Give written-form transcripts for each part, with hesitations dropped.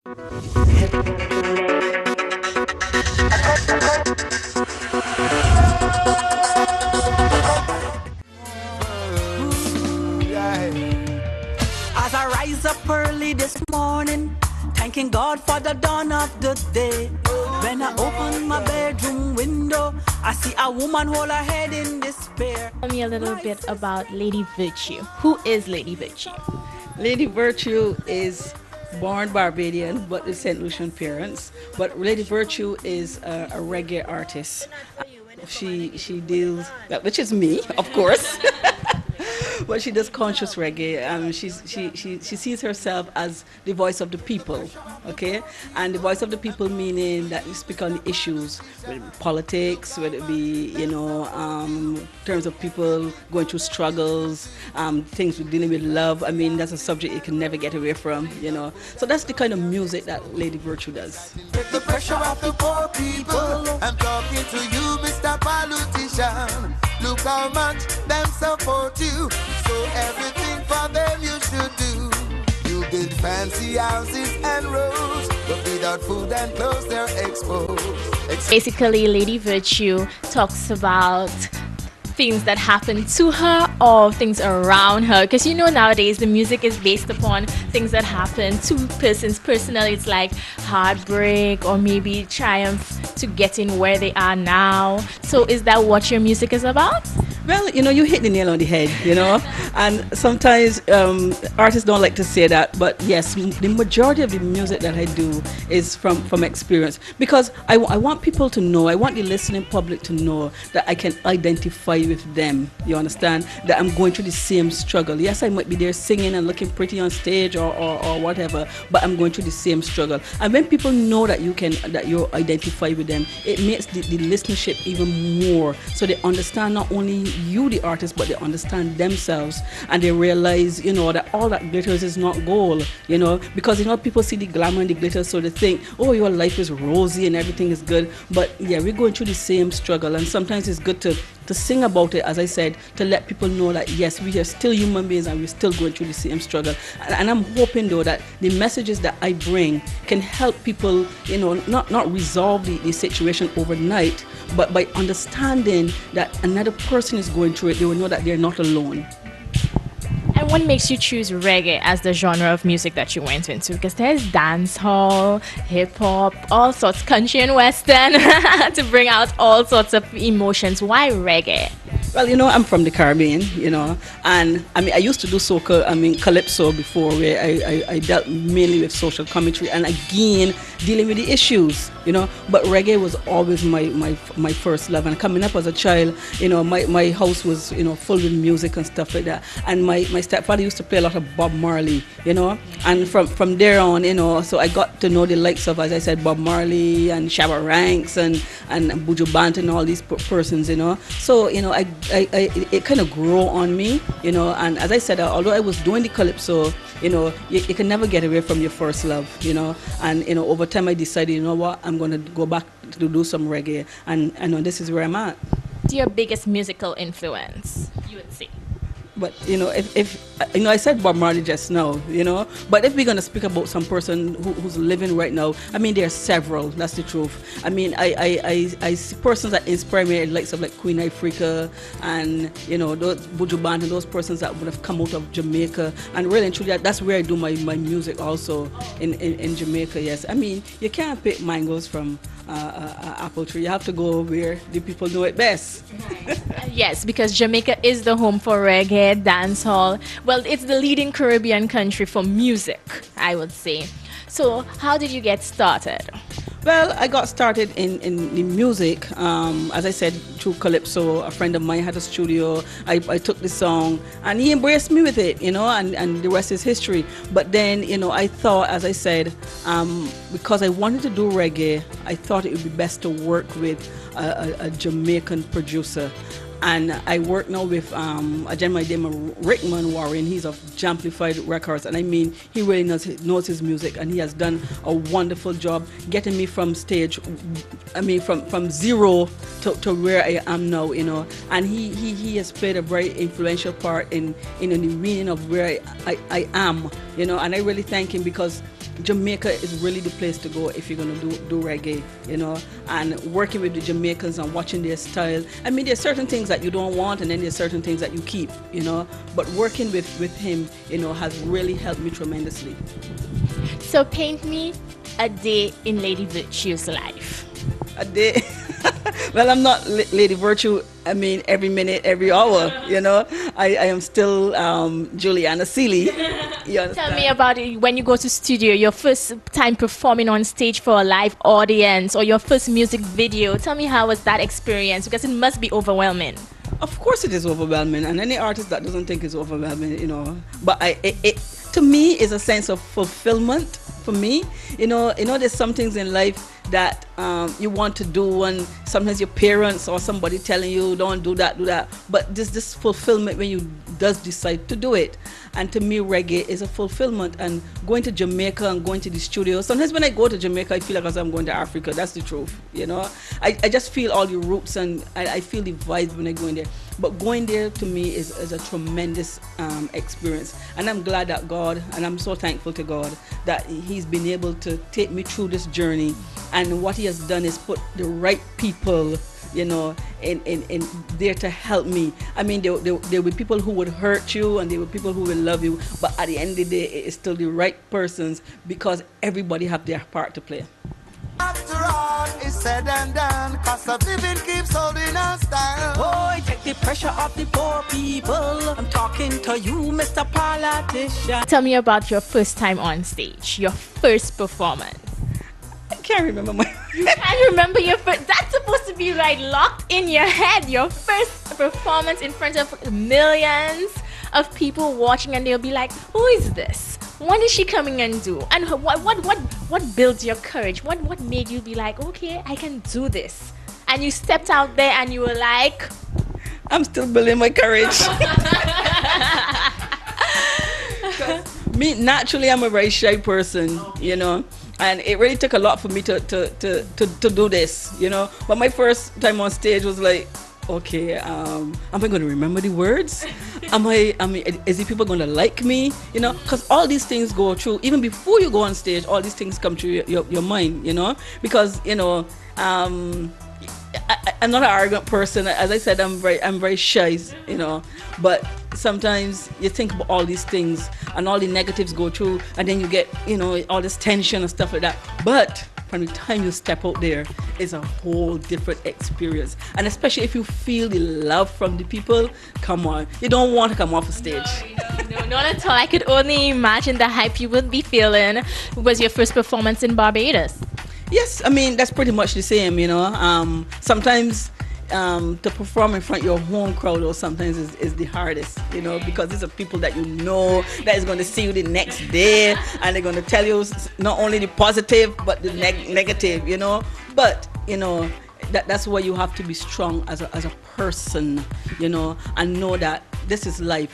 As I rise up early this morning, thanking God for the dawn of the day. When I open my bedroom window, I see a woman hold her head in despair. Tell me a little bit about Lady Virtue. Who is Lady Virtue? Lady Virtue is born Barbadian but with St. Lucian parents. But Lady Virtue is a reggae artist. She deals, which is me, of course. But she does conscious reggae. She sees herself as the voice of the people, okay? And the voice of the people meaning that you speak on the issues, whether it be politics, whether it be, in terms of people going through struggles, things with dealing with love. I mean, that's a subject you can never get away from, So that's the kind of music that Lady Virtue does. Take the pressure off the poor people. I'm talking to you, Mr. Politician. Look how much them support you. So everything for them you should do. You build fancy houses and roads, but without food and clothes they're exposed. Basically, Lady Virtue talks about things that happen to her or things around her, because nowadays the music is based upon things that happen to persons personally. It's like heartbreak or maybe triumph to getting where they are now. So is that what your music is about? Well, you hit the nail on the head, and sometimes artists don't like to say that, but yes, the majority of the music that I do is from experience, because I want people to know, I want the listening public to know that I can identify with them, you understand, that I'm going through the same struggle. Yes, I might be there singing and looking pretty on stage or whatever, but I'm going through the same struggle. And when people know that you identify with them, it makes the listenership even more, so they understand not only you the artist, but they understand themselves, and they realize that all that glitters is not gold, because people see the glamour and the glitter, so they think, oh, your life is rosy and everything is good. But yeah, we're going through the same struggle, and sometimes it's good to sing about it, as I said, to let people know that yes, we are still human beings and we're still going through the same struggle. And I'm hoping though that the messages that I bring can help people, not resolve the situation overnight, but by understanding that another person is going through it, they will know that they're not alone. And what makes you choose reggae as the genre of music that you went into? Because there's dancehall, hip-hop, all sorts, country and western, to bring out all sorts of emotions. Why reggae? Well, I'm from the Caribbean, and I used to do soca, calypso before, where I dealt mainly with social commentary and again dealing with the issues, but reggae was always my first love. And coming up as a child, my house was, full with music and stuff like that. And my stepfather used to play a lot of Bob Marley, and from there on, so I got to know the likes of, as I said, Bob Marley and Shabba Ranks and Buju Banton and all these persons, so, it kind of grew on me, and as I said, although I was doing the calypso, you can never get away from your first love, and, over time I decided, what, I'm going to go back to do some reggae, and this is where I'm at. What's your biggest musical influence, you would say? But if I said Bob Marley just now, but if we're gonna speak about some person who's living right now, there are several. That's the truth. I see persons that inspire me, like Queen Ifrica and those Buju Banton, those persons that would have come out of Jamaica, and really and truly that's where I do my music also in Jamaica. Yes, you can't pick mangoes from apple tree. You have to go where the people know it best. Yes, because Jamaica is the home for reggae, dancehall. Well, it's the leading Caribbean country for music, I would say. So how did you get started? Well, I got started in the music, as I said, through Calypso. A friend of mine had a studio. I took the song and he embraced me with it, and the rest is history. But then, I thought, as I said, because I wanted to do reggae, I thought it would be best to work with a Jamaican producer. And I work now with a gentleman named Rickman Warren. He's of Jamplified Records, and he really knows his music, and he has done a wonderful job getting me from stage, from zero to where I am now, And he has played a very influential part in the meaning of where I am, And I really thank him because Jamaica is really the place to go if you're going to do reggae, and working with the Jamaicans and watching their style. I mean, there's certain things that you don't want, and then there's certain things that you keep, but working with him, has really helped me tremendously. So paint me a day in Lady Virtue's life. A day? Well, I'm not Lady Virtue. I mean, every minute, every hour, I am still Juliana Seeley. Tell me about it when you go to studio, your first time performing on stage for a live audience, or your first music video. Tell me, how was that experience? Because it must be overwhelming. Of course it is overwhelming, and any artist that doesn't think it's overwhelming, but it to me is a sense of fulfillment for me. There's some things in life that you want to do, and sometimes your parents or somebody telling you don't do that, but this fulfillment when you does decide to do it. And to me, reggae is a fulfillment. And going to Jamaica and going to the studio, sometimes when I go to Jamaica, I feel like as I'm going to Africa. That's the truth. I just feel all the roots, and I feel the vibes when I go in there. But going there to me is a tremendous experience, and I'm glad that God, and I'm so thankful to God that He's been able to take me through this journey. And what He has done is put the right people, in there to help me. I mean, there were people who would hurt you, and there were people who will love you, but at the end of the day, it's still the right persons, because everybody have their part to play. After all is said and done, cost of living keeps holding us down. Boy, take the pressure off the poor people. I'm talking to you, Mr. Politician. Tell me about your first time on stage, your first performance. I can't remember my... You can't remember your first... That's supposed to be locked in your head. Your first performance in front of millions of people watching, and they'll be like, who is this? What is she coming and do? And what builds your courage? What made you be like, okay, I can do this? And you stepped out there and you were like... I'm still building my courage. Me, naturally, I'm a very shy person, and it really took a lot for me to do this, But my first time on stage was like, okay, am I going to remember the words? Is the people going to like me? Because all these things go through, even before you go on stage, all these things come through your mind, Because, I'm not an arrogant person. As I said, I'm very shy, But sometimes you think about all these things, and all the negatives go through, and then you get, all this tension and stuff like that. But from the time you step out there, it's a whole different experience. And especially if you feel the love from the people, come on, you don't want to come off a stage. No, not at all. I could only imagine the hype you would be feeling. Was your first performance in Barbados? Yes, I mean, that's pretty much the same, Sometimes to perform in front of your home crowd or sometimes is the hardest, because these are people that that is going to see you the next day, and they're going to tell you not only the positive but the negative, But, that's why you have to be strong as a person, and know that this is life.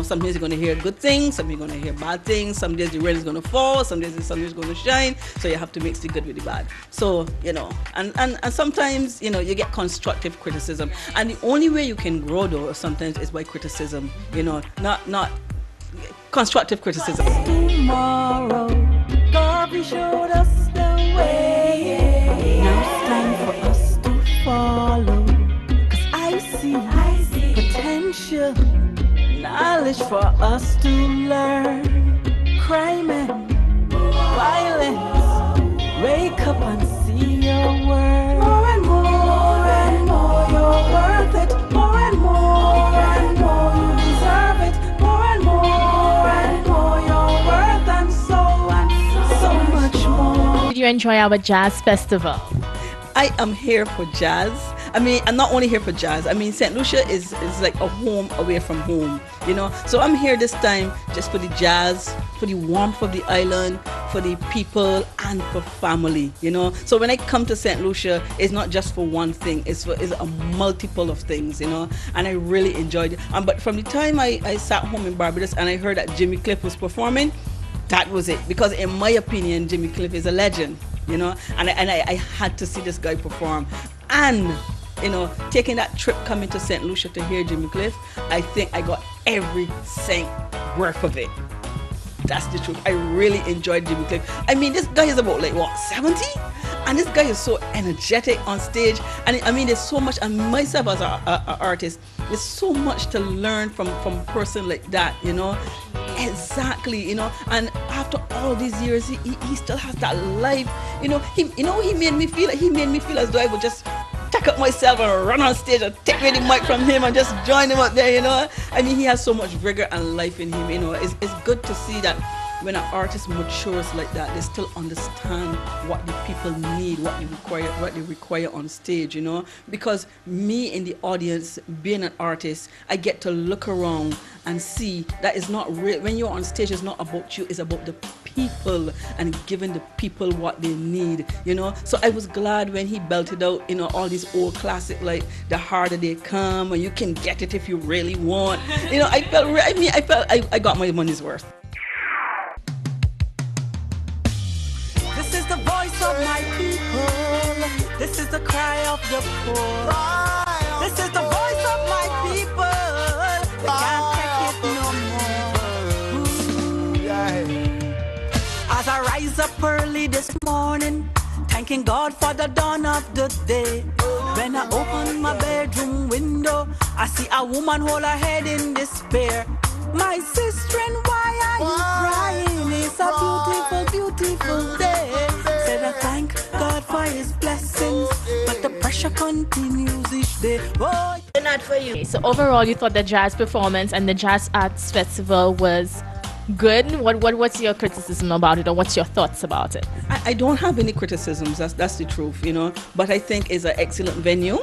Some days you're going to hear good things, some you're going to hear bad things, some days the rain is going to fall, some days the sun is going to shine, so you have to mix the good with the bad. So, and sometimes, you get constructive criticism, and the only way you can grow though sometimes is by criticism, not constructive criticism. Tomorrow, God showed us the way. Now it's time for us to follow, 'cause I see potential, knowledge for us to learn. Crime and violence, wake up and see your worth. More and more, you're worth it. More and more, you deserve it. More and more, you're worth, and so much more. Did you enjoy our jazz festival? I am here for jazz. I mean, I'm not only here for jazz. I mean, St. Lucia is like a home away from home, So I'm here this time just for the jazz, for the warmth of the island, for the people, and for family, So when I come to St. Lucia, it's not just for one thing. It's a multiple of things, And I really enjoyed it. But from the time I sat home in Barbados and I heard that Jimmy Cliff was performing, that was it. Because in my opinion, Jimmy Cliff is a legend, And I had to see this guy perform. And taking that trip coming to St. Lucia to hear Jimmy Cliff, I think I got every cent worth of it. That's the truth. I really enjoyed Jimmy Cliff. I mean, this guy is about like what, 70? And this guy is so energetic on stage. And I mean, there's so much, and myself as an artist, there's so much to learn from a person like that, you know. Exactly, you know. And after all these years, he still has that life, you know. He made me feel as though I would just take up myself and run on stage and take away the mic from him and just join him up there, you know. I mean, he has so much vigor and life in him, you know. It's good to see that when an artist matures like that, they still understand what the people need, what they require on stage, you know. Because me in the audience, being an artist, I get to look around and see that it's not when you're on stage, it's not about you, it's about the people and giving the people what they need, you know. So I was glad when he belted out, you know, all these old classic like The Harder They Come and You Can Get It If You Really Want. You know, I felt I got my money's worth. This is the voice of my people. This is the cry of the poor. This is the voice of my people. They can't take it no more. As I rise up early this morning, thanking God for the dawn of the day. When I open my bedroom window, I see a woman hold her head in despair. My sister, and why are you crying? It's a beautiful, beautiful day. Said I thank God for his blessings, but the pressure continues each day. Oh, Not for you. So overall, you thought the jazz performance and the Jazz Arts Festival was good? What's your criticism about it, or what's your thoughts about it? I don't have any criticisms. That's the truth, you know. But I think it's an excellent venue.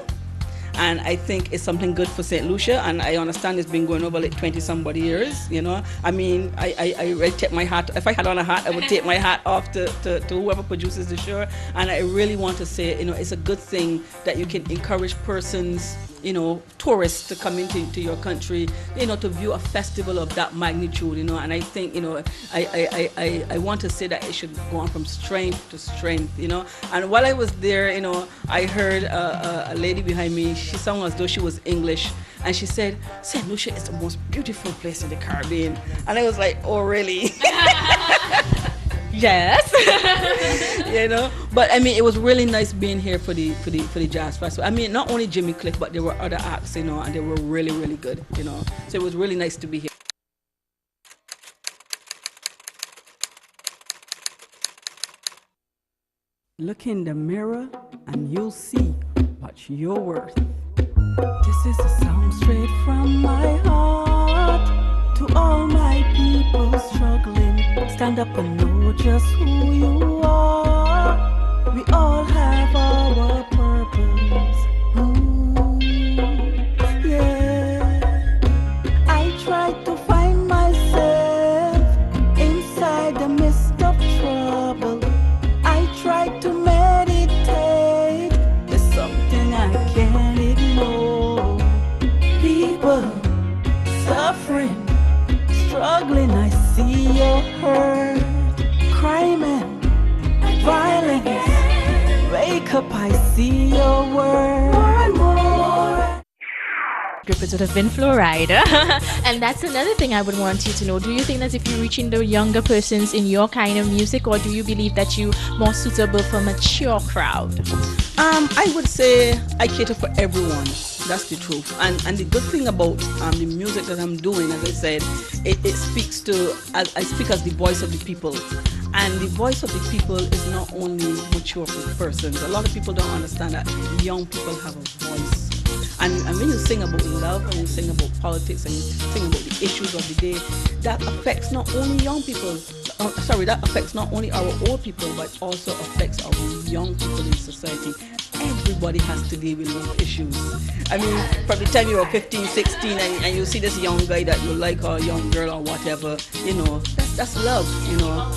And I think it's something good for St. Lucia, and I understand it's been going over like 20-somebody years, you know. I mean, I take my hat, if I had on a hat, I would take my hat off to whoever produces the show. And I really want to say, you know, it's a good thing that you can encourage persons, you know, tourists to come into your country, you know, to view a festival of that magnitude, you know. And I think, you know, I want to say that it should go on from strength to strength, you know. And while I was there, you know, I heard a lady behind me, she sounded as though she was English, and she said, St. Lucia is the most beautiful place in the Caribbean. And I was like, oh, really? Yes. You know, but I mean, it was really nice being here for the Jazz Festival. I mean, not only Jimmy Cliff, but there were other acts, you know, and they were really, really good, you know. So it was really nice to be here. Look in the mirror and you'll see what you're worth. This is a sound straight from my heart to all my people struggling. Stand up and know just who you are. We all have our purpose. Ooh, yeah. I tried to find myself inside the midst of trouble. I tried to meditate. There's something I can't ignore. People suffering, struggling. I see your hurt, crime and violence. Wake up, I see your word. More and more. Group, it would have been Florida. And that's another thing I would want you to know. Do you think that if you're reaching the younger persons in your kind of music, or do you believe that you're more suitable for mature crowd? I would say I cater for everyone. That's the truth. And the good thing about the music that I'm doing, as I said, it speaks to, I speak as the voice of the people. And the voice of the people is not only mature persons. A lot of people don't understand that young people have a voice. And when you sing about love, and you sing about politics, and you sing about the issues of the day, that affects not only young people, that affects not only our old people, but also affects our young people in society. Everybody has to deal with love issues. I mean, from the time you're 15, 16, and you see this young guy that you like, or a young girl or whatever, you know, that's love, you know.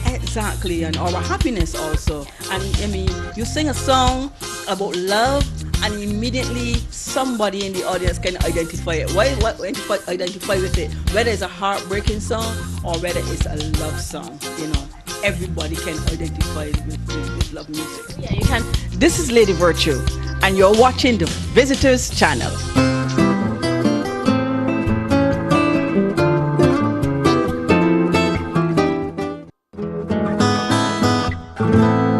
Exactly, and our happiness also. And I mean, you sing a song about love, and immediately somebody in the audience can identify it. Why identify with it? Whether it's a heartbreaking song or whether it's a love song, you know, everybody can identify it with love music. Yeah, you can. This is Lady Virtue, and you're watching the Visitors Channel.